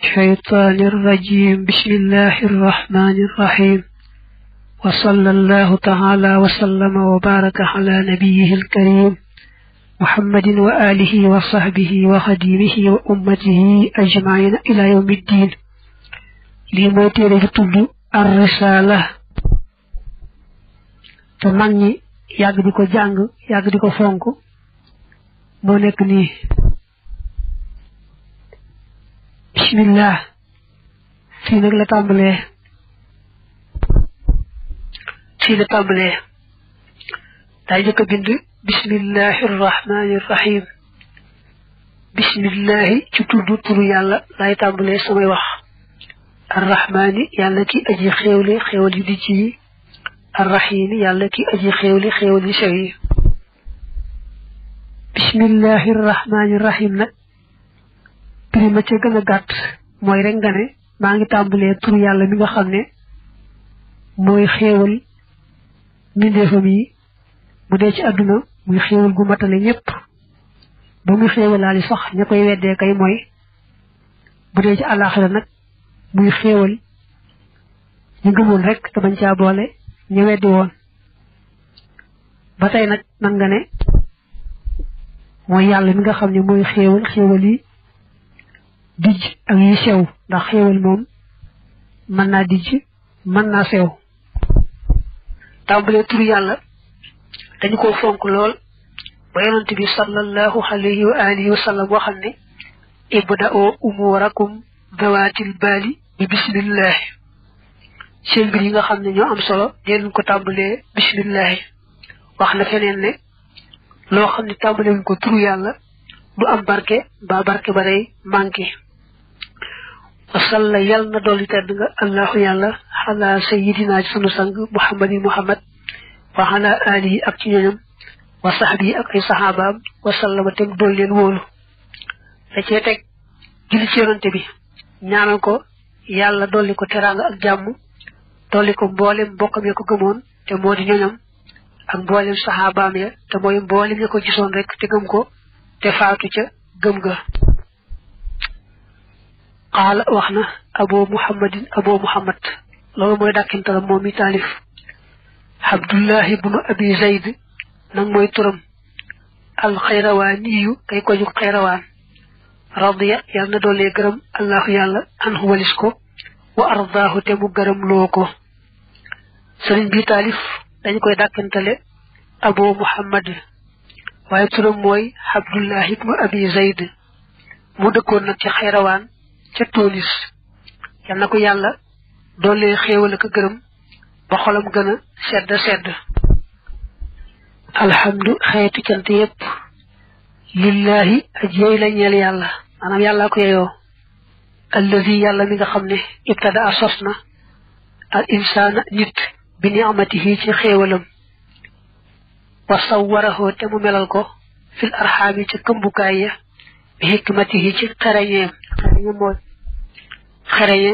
الشيطان الرجيم. بسم الله الرحمن الرحيم، وصلى الله تعالى وسلم وبارك على نبيه الكريم محمد وآله وصحبه وخديمه وأمته أجمعين إلى يوم الدين. لموتي رجل الرسالة تمني يغديكو جانغ يغديكو فونكو مونيكني. bismillah fii nag la tàmbalee daay jëkk a bind bismillahi irrahmani irrahim. bismillahi ci tudd turu yàlla laay tàmbalee samay wax. arrahmani yàlla ki aji xéewli xéewal yu di ci yi. arrahimi yàlla ki aji xéewli xéewal yu sew yi. bismillahi irrahmani irrahim nag prima ca gën a gàtt mooy rek nga ne maa ngi tàmbalee turu yàlla mi nga xam ne mooy xéewal mbindeefam yi bu dee ci àdduna muy xéewal gu matale ñëpp ba muy xéewalaali sax ña koy weddee kay mooy bu dee ci àllaaxira nag muy xéewal ñu gëmoon rek te bañ caa boole ñu weddi woon. ba tey nag man nga ne mooy yàlla mi nga xam ne mooy xéewal yi dijj ak yi sew, ndax xéewal moom mën naa dijj mën naa sew. tàmbalee turu yàlla dañu ko fonk lool ba yonent bi sallallahu alayhi wa alihi wa sallam waxal ne ibda'u umurakum dawatil baali bi bismillahi. seen mbir yi nga xam ne ñoo am solo deen ko tàmbalee bismillahi. wax na feneen ne loo xam ne tàmbalee wuñ ko turu yàlla du am barke ba barke ba day manqué. wasalla yàlla na dolli tedd nga allahu yàlla ala sayidina ci sunu sang muhammadin muhammad wa ala alihi ak ci ñoñam wa sahbihi ak ay sahabaam wasallama tem dool leen wóolu. da cee teg julli ci yonante bi ñaanal ko yàlla dolli ko teraanga ak jàmm dolli ko mboolem mbokkam ya ko gëmoon te moo di ñoñam ak mboolem sahabaam ya te mooy mboolem ya ko gisoon rek te gëm ko te faatu ca gëm ga. qaala wax na abu muhammad loolu mooy dàkkintalam moom mi taalif. abdullahi ibnu abi zayd nag mooy turam. alxayrawaaniyu kay ko jug xayrawaan. radiya yàlla na doolee gërëm allahu yàlla anhu walis ko wa ardaahu te mu gërëm loo ko. sëriñ bi taalif dañu koy dàkkintale abu muhammad waaye turam mooy abdullahi ibnu abi zayd mu dëkkoon nag ci xayrawaan ca Tunis. yal na ko yàlla doole xéewal ak gërëm ba xolam gën a sedd. alhamdu xeeti cant yépp lillahi aj yey la ñeel yàlla maanaam yàllaa ko yeyoo. allazi yàlla mi nga xam ne ibtada a sos na al insaana nit bi ni'matihi ci xéewalam wa sawwarahu te mu melal ko fil arxaami ci këmbukaay ya bi hikmatihi ci xereñeem. xereñe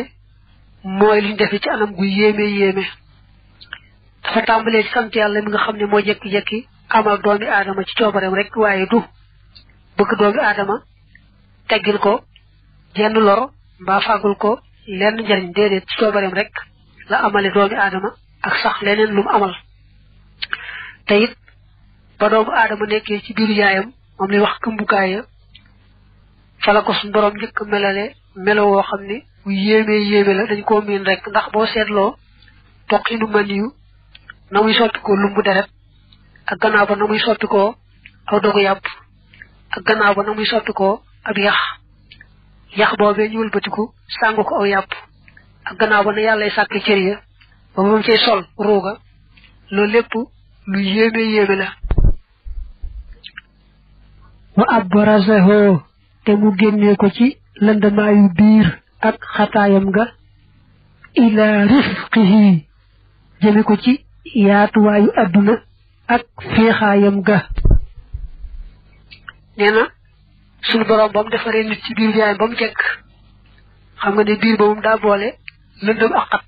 mooy liñ defe ci anam gu yéeme dafa tàmbalee ci sant yàlla mi nga xam ne moo jekki-jekki amal doomi aadama ci coobareem rek waaye du bëgg doomi aadama teggil ko jenn lor mbaa fàggul ko lenn njariñ déedéet ci coobareem rek la amale doomi aadama ak sax leneen lu mu amal. te it ba doomu aadama nekkee ci biiru yaayam moom lay wax këmbukaay ya fala ko suñu borom njëkk melale melo woo xam ne bu yéeme la dañ koo miin rek ndax boo seetloo toqinu maniyu na muy soppi ko lumbu deret ak gannaaw ba na muy soppi ko aw dogu yàpp ak gannaaw ba na muy soppi ko ab yax boobee ñu wëlbatiku sàng ko aw yàpp ak gannaaw ba na yàllay sàkk cër ya ba moom cay sol ruuga loolu lépp lu yéeme la. wa abrazahu te mu génnee ko ci lëndamaayu biir ak xataayam ga ila rifqihi jëme ko ci yaatuwaayu adduna ak féexaayam ga nee na suñu borom ba mu defaree nit ci biir yaayam ba mu jekk xam nga ne biir ba moom daa boole lëndëm ak xat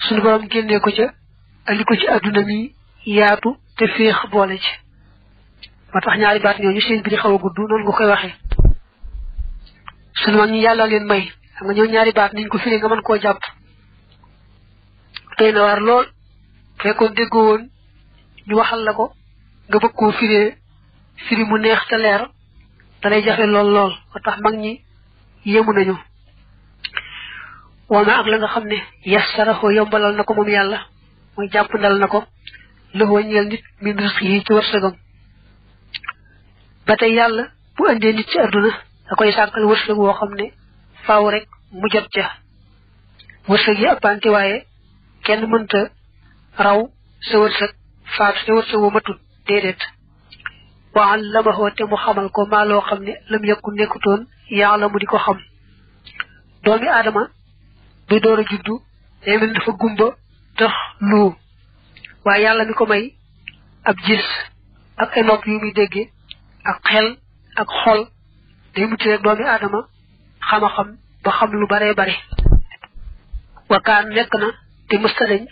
suñu borom génnee ko ca andi ko ci adduna mi yaatu te féex boole ci ba tax ñaari baat ñooñu seen biir xaw a gudd noonu nga koy waxee sunu mag ñi yàlla leen may xam nga ñoo ñaari baat niñ ko firi nga mën koo jàpp tey na waar lool fekkoon déggoo woon ñu waxal la ko nga bëgg koo firee firi mu neex te leer da lay jafe lool lool ba tax mag ñi yéemu nañu wama ak la nga xam ne yassarahu yombalal na ko moom yàlla mooy jàppandal na ko lëxoo ñeel nit min risque yi ci wërsëgam ba tey yàlla bu andee nit ci adduna da koy sàkkal wërsëg woo xam ne faaw rek mu jot ca wërsëg yi appante waaye kenn mënta raw sa wërsëg faatu te wërsëg woo matut déedéet wa allamahu te mu xamal ko maa loo xam ne lam yakku nekkutoon yàlla mu di ko xam doomi aadama bi door a juddu day mel dafa gumba tax lu waaye yàlla mi ko may ab gis ak ay nopp yu muy déggee ak xel ak xol day mucc rek doomi aadama xam-xam ba xam lu bare bare wakaan nekk na te mësta dañ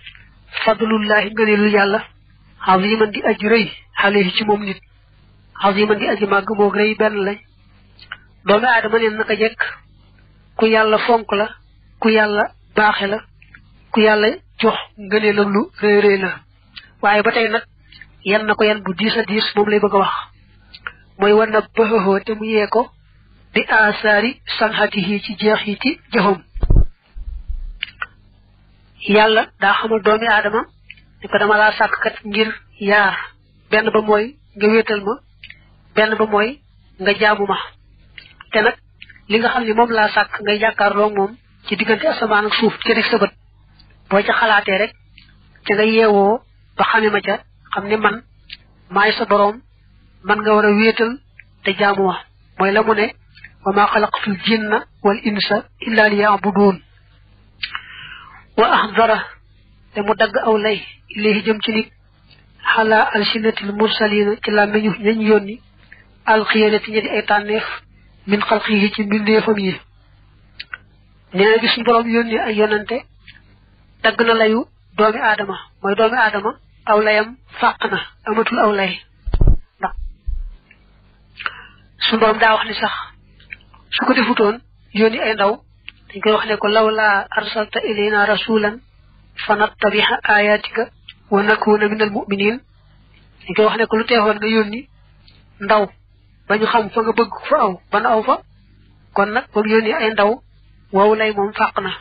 fadlullahi ngëneelul yàlla aziman di aji rëy alayhi ci moom nit aziman di aji màgg moog rëy benn lañ doomi aadama neen naka jekk ku yàlla fonk la ku yàlla baaxe la ku yàlla jox ngëneelam lu rëy rëy la waaye ba tey nag yan na ko yan bu diis a diis moom lay bëgg a wax mooy war na bëxëxoo te mu yee ko bi asaari sanxatihi ci jeex yi ci jëfam yàlla daa xamal doomi aadama ne ko dama laa sàkk kat ngir yaar benn ba mooy nga wéetal ma benn ba mooy nga jaamu ma te nag li nga xam ne moom laa sàkk ngay jàkkaarloo moom ci diggante asamaan ak suuf ci rek sa bët boo ca xalaatee rek ca nga yeewoo ba xame ma ca xam ne man maay sa boroom man nga war a wéetal te jaamu ma mooy la mu ne wa maa xalaqtul jinna wal insa illa liya'budun wa ahdara te mu dagg aw lay ilayhi jëm ci nit xala alsinatil mursalina ci làmmiñu ñañ yónni alxiyanati ñi di ay tànneef min xalqihi ci mbindeefam yi nee na bi suñu borom yónni ay yonante dagg na layu doomi aadama mooy doomi aadama aw layam fàq na amatul aw lay ndax suñu borom daa wax ni sax su ko defutoon yónni ay ndaw dañ koy wax ne ko lawla arsalta ilayna rasulan fanattabiha ayatika wa nakuna minal mu'minin dañ koy wax ne ko lu teexoon nga yónni ndaw ba ñu xam fa nga bëgg fa aw ban aw fa kon nag ba mu yónni ay ndaw wow lay moom fàq na